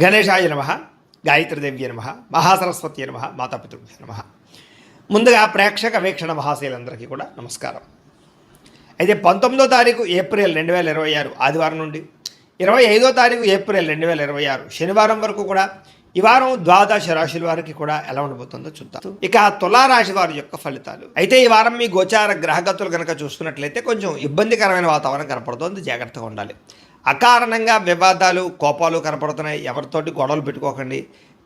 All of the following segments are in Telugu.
గణేశాయ నమ, గాయత్రీదేవ్య నమ, మహాసరస్వతి నమ, మాతాపితృభ్య నమ. ముందుగా ప్రేక్షక వీక్షణ మహాశయులందరికీ కూడా నమస్కారం. అయితే 19వ తారీఖు ఏప్రిల్ 2026 ఆదివారం నుండి 25వ తారీఖు ఏప్రిల్ 2026 శనివారం వరకు కూడా ఈ వారం ద్వాదశ రాశుల వారికి కూడా ఎలా ఉండబోతుందో చూద్దాం. ఇక తులారాశి వారి యొక్క ఫలితాలు. అయితే ఈ వారం మీ గోచార గ్రహగతులు కనుక చూసుకున్నట్లయితే కొంచెం ఇబ్బందికరమైన వాతావరణం కనపడుతుంది, జాగ్రత్తగా ఉండాలి. అకారణంగా వివాదాలు, కోపాలు కనపడుతున్నాయి. ఎవరితోటి గొడవలు పెట్టుకోకండి.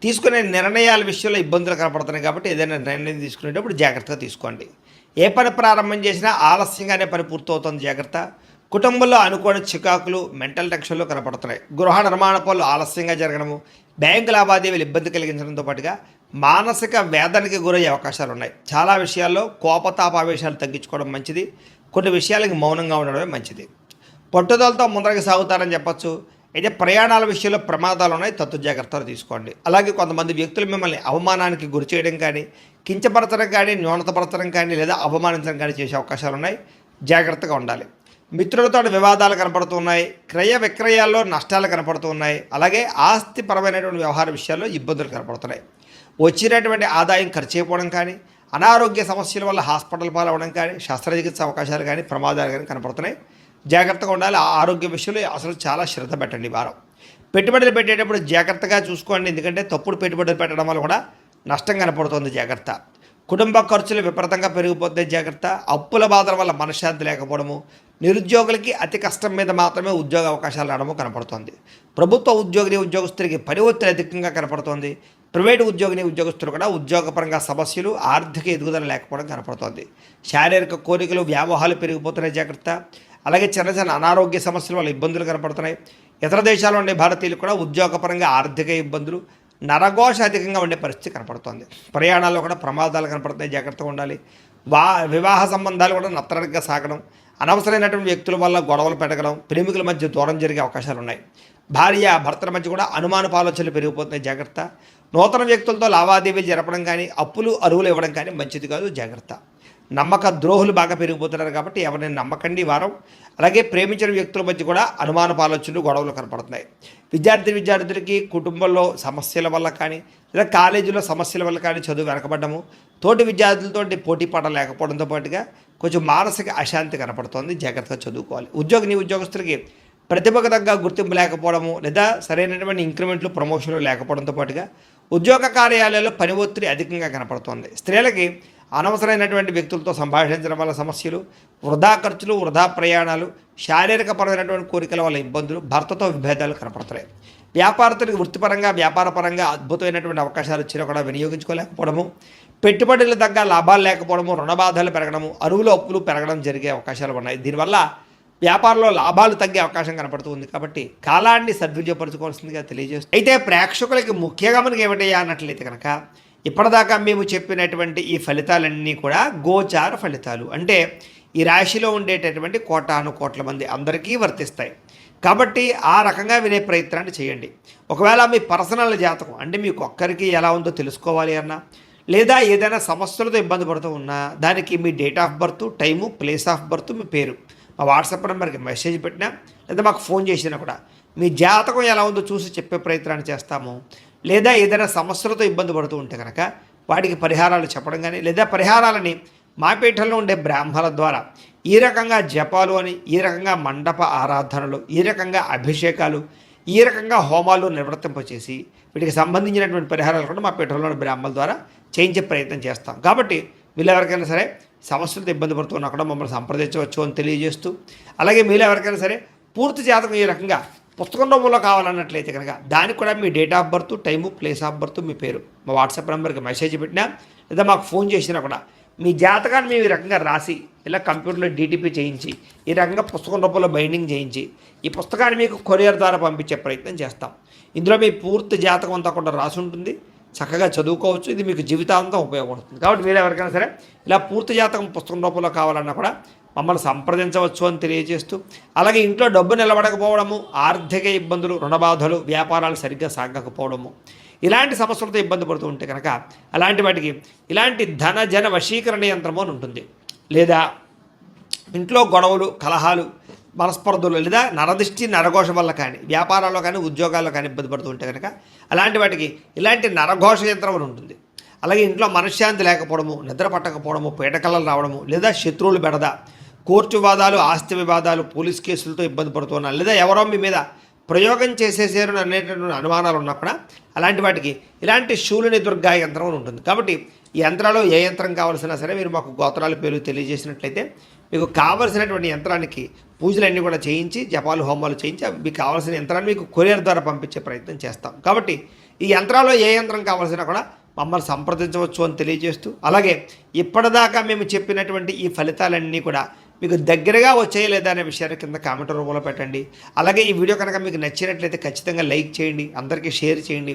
తీసుకునే నిర్ణయాల విషయంలో ఇబ్బందులు కనపడుతున్నాయి కాబట్టి ఏదైనా నిర్ణయం తీసుకునేటప్పుడు జాగ్రత్తగా తీసుకోండి. ఏ పని ప్రారంభం చేసినా ఆలస్యంగానే పని పూర్తవుతుంది, జాగ్రత్త. కుటుంబంలో అనుకోని చికాకులు, మెంటల్ టెన్షన్లు కనపడుతున్నాయి. గృహ నిర్మాణ పనులు ఆలస్యంగా జరగడము, బ్యాంకు లావాదేవీలు ఇబ్బంది కలిగించడంతో పాటుగా మానసిక వేదనకి గురయ్యే అవకాశాలు ఉన్నాయి. చాలా విషయాల్లో కోపతాపావేశాలు తగ్గించుకోవడం మంచిది. కొన్ని విషయాలకి మౌనంగా ఉండడమే మంచిది. పట్టుదలతో ముందరకు సాగుతారని చెప్పచ్చు. అయితే ప్రయాణాల విషయంలో ప్రమాదాలు ఉన్నాయి, తత్తు జాగ్రత్తలు తీసుకోండి. అలాగే కొంతమంది వ్యక్తులు మిమ్మల్ని అవమానానికి గురి చేయడం కానీ, కించపరచడం కానీ, న్యూనతపరచడం కానీ లేదా అవమానించడం కానీ చేసే అవకాశాలు ఉన్నాయి, జాగ్రత్తగా ఉండాలి. మిత్రులతో వివాదాలు కనపడుతున్నాయి. క్రయ విక్రయాల్లో నష్టాలు కనపడుతున్నాయి. అలాగే ఆస్తిపరమైనటువంటి వ్యవహార విషయాల్లో ఇబ్బందులు కనపడుతున్నాయి. వచ్చినటువంటి ఆదాయం ఖర్చు అయిపోవడం కానీ, అనారోగ్య సమస్యల వల్ల హాస్పిటల్ పాలవడం కానీ, శస్త్రచికిత్స అవకాశాలు కానీ, ప్రమాదాలు కానీ కనపడుతున్నాయి, జాగ్రత్తగా ఉండాలి. ఆరోగ్య విషయంలో అసలు చాలా శ్రద్ధ పెట్టండి. వారం పెట్టుబడులు పెట్టేటప్పుడు జాగ్రత్తగా చూసుకోండి, ఎందుకంటే తప్పుడు పెట్టుబడులు పెట్టడం వల్ల కూడా నష్టం కనపడుతుంది, జాగ్రత్త. కుటుంబ ఖర్చులు విపరీతంగా పెరిగిపోతే జాగ్రత్త. అప్పుల బాధల వల్ల మనశ్శాంతి లేకపోవడము, నిరుద్యోగులకి అతి కష్టం మీద మాత్రమే ఉద్యోగ అవకాశాలు రావడము కనపడుతుంది. ప్రభుత్వ ఉద్యోగస్తులకి పని ఒత్తిడి అధికంగా కనపడుతుంది. ప్రైవేటు ఉద్యోగస్తులు కూడా ఉద్యోగపరంగా సమస్యలు, ఆర్థిక ఎదుగుదల లేకపోవడం కనపడుతుంది. శారీరక కోరికలు, వ్యామోహాలు పెరిగిపోతున్నాయి, జాగ్రత్త. అలాగే చిన్న చిన్న అనారోగ్య సమస్యల వల్ల ఇబ్బందులు కనపడుతున్నాయి. ఇతర దేశాల్లో ఉండే భారతీయులు కూడా ఉద్యోగపరంగా ఆర్థిక ఇబ్బందులు, నరఘోష అధికంగా ఉండే పరిస్థితి కనపడుతుంది. ప్రయాణాల్లో కూడా ప్రమాదాలు కనపడుతున్నాయి, జాగ్రత్తగా ఉండాలి. వివాహ సంబంధాలు కూడా నత్తరగా సాగడం, అనవసరమైనటువంటి వ్యక్తుల వల్ల గొడవలు పెట్టడం, ప్రేమికుల మధ్య దూరం జరిగే అవకాశాలు ఉన్నాయి. భార్య భర్తల మధ్య కూడా అనుమానపు ఆలోచనలు పెరిగిపోతున్నాయి, జాగ్రత్త. నూతన వ్యక్తులతో లావాదేవీలు జరపడం కానీ, అప్పులు అరువులు ఇవ్వడం కానీ మంచిది కాదు, జాగ్రత్త. నమ్మక ద్రోహులు బాగా పెరిగిపోతున్నారు కాబట్టి ఎవరిని నమ్మకండి వారం. అలాగే ప్రేమించిన వ్యక్తుల మధ్య కూడా అనుమానపు ఆలోచనలు, గొడవలు కనపడుతున్నాయి. విద్యార్థులకి కుటుంబంలో సమస్యల వల్ల కానీ, లేదా కాలేజీలో సమస్యల వల్ల కానీ చదువు వెనకబడ్డము, తోటి విద్యార్థులతో పోటీ పాఠం లేకపోవడంతో పాటుగా కొంచెం మానసిక అశాంతి కనపడుతుంది, జాగ్రత్తగా చదువుకోవాలి. ఉద్యోగస్తులకి ప్రతిభకు తగ్గ గుర్తింపు లేకపోవడము, లేదా సరైనటువంటి ఇంక్రిమెంట్లు, ప్రమోషన్లు లేకపోవడంతో పాటుగా ఉద్యోగ కార్యాలయాల్లో పని ఒత్తిడి అధికంగా కనపడుతుంది. స్త్రీలకి అనవసరమైనటువంటి వ్యక్తులతో సంభాషించడం వల్ల సమస్యలు, వృధా ఖర్చులు, వృధా ప్రయాణాలు, శారీరకపరమైనటువంటి కోరికల వల్ల ఇబ్బందులు, భర్తతో విభేదాలు కనపడుతున్నాయి. వ్యాపారస్తులకు వృత్తిపరంగా, వ్యాపారపరంగా అద్భుతమైనటువంటి అవకాశాలు వచ్చినా కూడా వినియోగించుకోలేకపోవడము, పెట్టుబడులు తగ్గ లాభాలు లేకపోవడము, రుణబాధలు పెరగడము, అరువులు అప్పులు పెరగడం జరిగే అవకాశాలు ఉన్నాయి. దీనివల్ల వ్యాపారంలో లాభాలు తగ్గే అవకాశం కనపడుతుంది కాబట్టి కాలాన్ని సద్వినియోగపరచుకోవాల్సిందిగా తెలియజేస్తుంది. అయితే ప్రేక్షకులకి ముఖ్యంగా మనకి ఏమిటయ్యా అన్నట్లయితే కనుక, ఇప్పటిదాకా మేము చెప్పినటువంటి ఈ ఫలితాలన్నీ కూడా గోచార ఫలితాలు, అంటే ఈ రాశిలో ఉండేటటువంటి కోట్ల మంది అందరికీ వర్తిస్తాయి. కాబట్టి ఆ రకంగా వినే ప్రయత్నాన్ని చేయండి. ఒకవేళ మీ పర్సనల్ జాతకం అంటే మీకు ఒక్కరికి ఎలా ఉందో తెలుసుకోవాలి అన్నా, లేదా ఏదైనా సమస్యలతో ఇబ్బంది పడుతూ ఉన్నా, దానికి మీ date of birth, time, place of birth, మీ పేరు మా వాట్సాప్ నెంబర్కి మెసేజ్ పెట్టినా, లేదా మాకు ఫోన్ చేసినా కూడా మీ జాతకం ఎలా ఉందో చూసి చెప్పే ప్రయత్నాన్ని చేస్తాము. లేదా ఏదైనా సమస్యలతో ఇబ్బంది పడుతూ ఉంటే కనుక వాటికి పరిహారాలు చెప్పడం కానీ, లేదా పరిహారాలని మా పీఠంలో ఉండే బ్రాహ్మణుల ద్వారా ఈ రకంగా జపాలు అని, ఈ రకంగా మండప ఆరాధనలు, ఈ రకంగా అభిషేకాలు, ఈ రకంగా హోమాలు నిర్వర్తింపచేసి వీటికి సంబంధించినటువంటి పరిహారాలు కూడా మా పీఠంలోని బ్రాహ్మణుల ద్వారా చేయించే ప్రయత్నం చేస్తాం. కాబట్టి వీళ్ళు ఎవరికైనా సరే సమస్యలతో ఇబ్బంది పడుతున్నా కూడా మమ్మల్ని సంప్రదించవచ్చు అని తెలియజేస్తూ, అలాగే మీరు ఎవరికైనా సరే పూర్తి జాతకం ఈ రకంగా పుస్తకం రూపంలో కావాలన్నట్లయితే కనుక దానికి కూడా మీ date of birth, time, place of birth, మీ పేరు మా వాట్సాప్ నెంబర్కి మెసేజ్ పెట్టినా, లేదా మాకు ఫోన్ చేసినా కూడా మీ జాతకాన్ని మేము ఈ రకంగా రాసి ఇలా కంప్యూటర్లో డీటీపీ చేయించి ఈ రకంగా పుస్తకం రూపంలో బైండింగ్ చేయించి ఈ పుస్తకాన్ని మీకు కొరియర్ ద్వారా పంపించే ప్రయత్నం చేస్తాం. ఇందులో మీ పూర్తి జాతకం అంతా కూడా రాసి ఉంటుంది, చక్కగా చదువుకోవచ్చు. ఇది మీకు జీవితాంతం ఉపయోగపడుతుంది. కాబట్టి మీరు ఎవరికైనా సరే ఇలా పూర్తి జాతకం పుస్తకం రూపంలో కావాలన్నా కూడా మమ్మల్ని సంప్రదించవచ్చు అని తెలియజేస్తూ, అలాగే ఇంట్లో డబ్బు నిలబడకపోవడము, ఆర్థిక ఇబ్బందులు, రుణబాధలు, వ్యాపారాలు సరిగ్గా సాగకపోవడము, ఇలాంటి సమస్యలతో ఇబ్బంది పడుతూ ఉంటే కనుక అలాంటి వాటికి ఇలాంటి ధన వశీకరణ యంత్రము అని ఉంటుంది. లేదా ఇంట్లో గొడవలు, కలహాలు, మనస్పర్ధలు లేదా నరదిష్టి నరఘోష వల్ల కానీ వ్యాపారాల్లో కానీ ఉద్యోగాల్లో కానీ ఇబ్బంది పడుతూ ఉంటే కనుక అలాంటి వాటికి ఇలాంటి నరఘోష యంత్రం అని ఉంటుంది. అలాగే ఇంట్లో మనశ్శాంతి లేకపోవడము, నిద్ర పట్టకపోవడము, పీడకలలు రావడము, లేదా శత్రువులు బెడద, కోర్టు వివాదాలు, ఆస్తి వివాదాలు, పోలీస్ కేసులతో ఇబ్బంది పడుతున్నారు, లేదా ఎవరో మీ మీద ప్రయోగం చేసేసారు అనేటటువంటి అనుమానాలు ఉన్నా కూడా అలాంటి వాటికి ఇలాంటి శూలిని దుర్గా యంత్రం అని ఉంటుంది. కాబట్టి ఈ యంత్రాలు ఏ యంత్రం కావాల్సినా సరే మీరు మాకు గోత్రాల పేర్లు తెలియజేసినట్లయితే మీకు కావలసినటువంటి యంత్రానికి పూజలన్నీ కూడా చేయించి జపాలు హోమాలు చేయించి మీకు కావాల్సిన యంత్రాన్ని మీకు కొరియర్ ద్వారా పంపించే ప్రయత్నం చేస్తాం. కాబట్టి ఈ యంత్రాల్లో ఏ యంత్రం కావాల్సినా కూడా మమ్మల్ని సంప్రదించవచ్చు అని తెలియజేస్తూ, అలాగే ఇప్పటిదాకా మేము చెప్పినటువంటి ఈ ఫలితాలన్నీ కూడా మీకు దగ్గరగా వచ్చాయి లేదా అనే విషయాన్ని కింద కామెంట్ రూపంలో పెట్టండి. అలాగే ఈ వీడియో కనుక మీకు నచ్చినట్లయితే ఖచ్చితంగా లైక్ చేయండి, అందరికీ షేర్ చేయండి.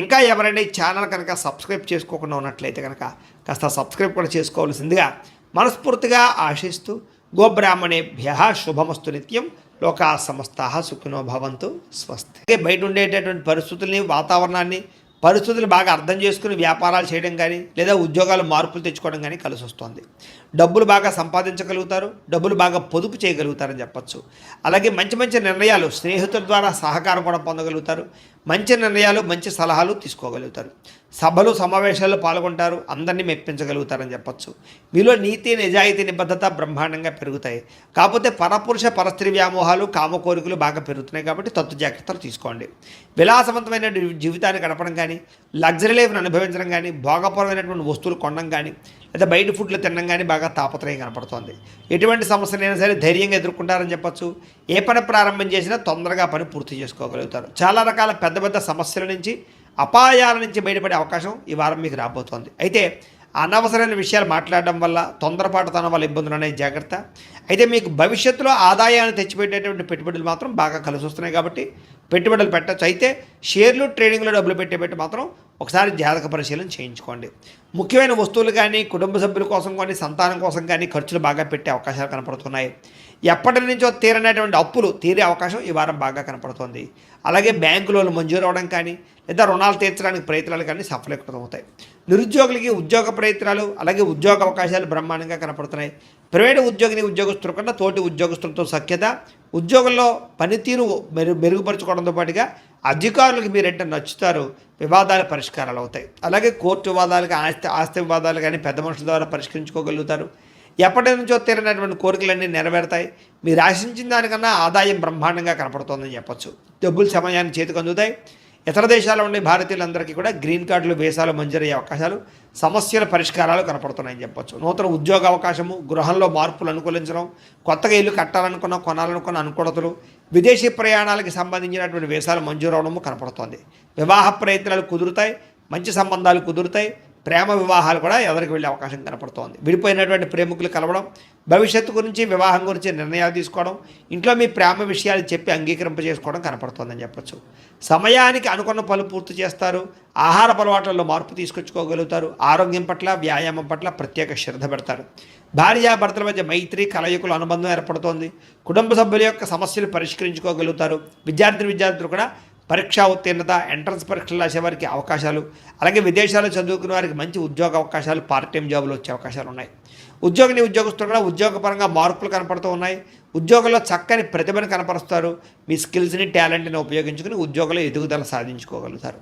ఇంకా ఎవరైనా ఈ ఛానల్ కనుక సబ్స్క్రైబ్ చేసుకోకుండా ఉన్నట్లయితే కనుక కాస్త సబ్స్క్రైబ్ కూడా చేసుకోవాల్సిందిగా మనస్ఫూర్తిగా ఆశిస్తూ, గోబ్రాహ్మణేభ్యః శుభమస్తు నిత్యం, లోకా సమస్తాః సుఖినో భవంతు, స్వస్తి. బయట ఉండేటటువంటి పరిస్థితులు బాగా అర్థం చేసుకుని వ్యాపారాలు చేయడం కానీ లేదా ఉద్యోగాలు మార్పులు తెచ్చుకోవడం కానీ కలిసి వస్తుంది. డబ్బులు బాగా సంపాదించగలుగుతారు, డబ్బులు బాగా పొదుపు చేయగలుగుతారని చెప్పచ్చు. అలాగే మంచి మంచి నిర్ణయాలు స్నేహితుల ద్వారా సహకారం కూడా పొందగలుగుతారు, మంచి నిర్ణయాలు మంచి సలహాలు తీసుకోగలుగుతారు, సభలు సమావేశాల్లో పాల్గొంటారు, అందరినీ మెప్పించగలుగుతారని చెప్పచ్చు. మీలో నీతి నిజాయితీ నిబద్ధత బ్రహ్మాండంగా పెరుగుతాయి. కాకపోతే పరపురుష పరస్త్రీ వ్యామోహాలు కామ కోరికలు బాగా పెరుగుతున్నాయి కాబట్టి తత్తు జాగ్రత్తలు తీసుకోండి. విలాసవంతమైన జీవితాన్ని గడపడం కానీ, లగ్జరీ లైఫ్ను అనుభవించడం కానీ, భోగపరమైనటువంటి వస్తువులు కొనడం కానీ లేదా బయట ఫుడ్లు తినడం కానీ బాగా తాపత్రయం కనపడుతోంది. ఎటువంటి సమస్యలైనా సరే ధైర్యంగా ఎదుర్కొంటారని చెప్పచ్చు. ఏ పని ప్రారంభం చేసినా తొందరగా పని పూర్తి చేసుకోగలుగుతారు. చాలా రకాల పెద్ద పెద్ద సమస్యల నుంచి, అపాయాల నుంచి బయటపడే అవకాశం ఈ వారం మీకు రాబోతోంది. అయితే అనవసరమైన విషయాలు మాట్లాడడం వల్ల, తొందరపాటుతనం వల్ల ఇబ్బందులు అనేవి జాగ్రత్త. అయితే మీకు భవిష్యత్తులో ఆదాయాన్ని తెచ్చిపెట్టేటువంటి పెట్టుబడులు మాత్రం బాగా కలిసి వస్తున్నాయి కాబట్టి పెట్టుబడులు పెట్టచ్చు. అయితే షేర్లు ట్రేడింగ్లో డబ్బులు పెట్టేపెట్టి మాత్రం ఒకసారి జాతక పరిశీలన చేయించుకోండి. ముఖ్యమైన వస్తువులు కానీ, కుటుంబ సభ్యుల కోసం కానీ, సంతానం కోసం కానీ ఖర్చులు బాగా పెట్టే అవకాశాలు కనపడుతున్నాయి. ఎప్పటి నుంచో తీరనేటువంటి అప్పులు తీరే అవకాశం ఈ వారం బాగా కనపడుతుంది. అలాగే బ్యాంకు లోన్లు మంజూరు అవ్వడం కానీ లేదా రుణాలు తీర్చడానికి ప్రయత్నాలు కానీ సఫలీకృతమవుతాయి. నిరుద్యోగులకి ఉద్యోగ ప్రయత్నాలు, అలాగే ఉద్యోగ అవకాశాలు బ్రహ్మాండంగా కనపడుతున్నాయి. ప్రైవేటు ఉద్యోగుల కన్నా తోటి ఉద్యోగస్తులతో సఖ్యత, ఉద్యోగంలో పనితీరు మెరుగుపరుచుకోవడంతో పాటుగా అధికారులకు మీరంటే నచ్చుతారు, వివాదాల పరిష్కారాలు అవుతాయి. అలాగే కోర్టు వివాదాలు, ఆస్తి వివాదాలు కానీ పెద్ద మనుషుల ద్వారా పరిష్కరించుకోగలుగుతారు. ఎప్పటి నుంచో తీరినటువంటి కోరికలన్నీ నెరవేరుతాయి. మీరు ఆశించిన దానికన్నా ఆదాయం బ్రహ్మాండంగా కనపడుతోందని చెప్పచ్చు. డబ్బులు సమయాన్ని చేతికి అందుతాయి. ఇతర దేశాల్లో ఉండే భారతీయులందరికీ కూడా గ్రీన్ కార్డులు, వీసాలు మంజూరయ్యే అవకాశాలు, సమస్యల పరిష్కారాలు కనపడుతున్నాయని చెప్పచ్చు. నూతన ఉద్యోగ అవకాశము, గృహంలో మార్పులు అనుకూలించడం, కొత్తగా ఇల్లు కట్టాలనుకున్న, కొనాలనుకున్న అనుకూలతలు, విదేశీ ప్రయాణాలకు సంబంధించినటువంటి వీసాలు మంజూరు అవడము కనపడుతోంది. వివాహ ప్రయత్నాలు కుదురుతాయి, మంచి సంబంధాలు కుదురుతాయి. ప్రేమ వివాహాలు కూడా ఎదరికి వెళ్ళే అవకాశం కనపడుతోంది. విడిపోయినటువంటి ప్రేమికులు కలవడం, భవిష్యత్తు గురించి, వివాహం గురించి నిర్ణయాలు తీసుకోవడం, ఇంట్లో మీ ప్రేమ విషయాలు చెప్పి అంగీకరింపజేసుకోవడం కనపడుతోందని చెప్పచ్చు. సమయానికి అనుకున్న పనులు పూర్తి చేస్తారు. ఆహార అలవాట్లలో మార్పు తీసుకొచ్చుకోగలుగుతారు. ఆరోగ్యం పట్ల, వ్యాయామం పట్ల ప్రత్యేక శ్రద్ధ పెడతారు. భార్యాభర్తల మధ్య మైత్రి, కలయికల అనుబంధం ఏర్పడుతోంది. కుటుంబ సభ్యుల యొక్క సమస్యలు పరిష్కరించుకోగలుగుతారు. విద్యార్థులు కూడా పరీక్షా ఉత్తీర్ణత, ఎంట్రన్స్ పరీక్షలు రాసే వారికి అవకాశాలు, అలాగే విదేశాల్లో చదువుకునే వారికి మంచి ఉద్యోగ అవకాశాలు, పార్ట్ టైం జాబులు వచ్చే అవకాశాలు ఉన్నాయి. ఉద్యోగస్తులు కూడా ఉద్యోగపరంగా మార్పులు కనపడుతూ ఉన్నాయి. ఉద్యోగంలో చక్కని ప్రతిభను కనపరుస్తారు. మీ స్కిల్స్ని, టాలెంట్ని ఉపయోగించుకుని ఉద్యోగంలో ఎదుగుదల సాధించుకోగలుగుతారు.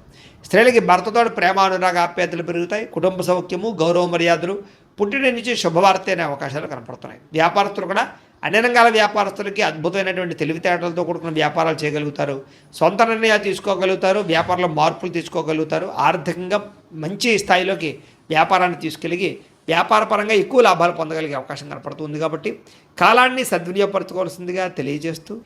స్త్రీలకి భర్తతో ప్రేమ, అనురాగ, ఆప్యాయతలు పెరుగుతాయి. కుటుంబ సౌఖ్యము, గౌరవ మర్యాదలు, పుట్టిన నుంచి శుభవార్త అనే అవకాశాలు కనపడుతున్నాయి. వ్యాపారస్తులు కూడా అన్ని రంగాల వ్యాపారస్తులకి అద్భుతమైనటువంటి తెలివితేటలతో కూడుకున్న వ్యాపారాలు చేయగలుగుతారు. సొంత నిర్ణయాలు తీసుకోగలుగుతారు. వ్యాపారంలో మార్పులు తీసుకోగలుగుతారు. ఆర్థికంగా మంచి స్థాయిలోకి వ్యాపారాన్ని తీసుకెళ్ళి వ్యాపారపరంగా ఎక్కువ లాభాలు పొందగలిగే అవకాశం కనపడుతుంది. కాబట్టి కాలాన్ని సద్వినియోగపరచుకోవాల్సిందిగా తెలియజేస్తూ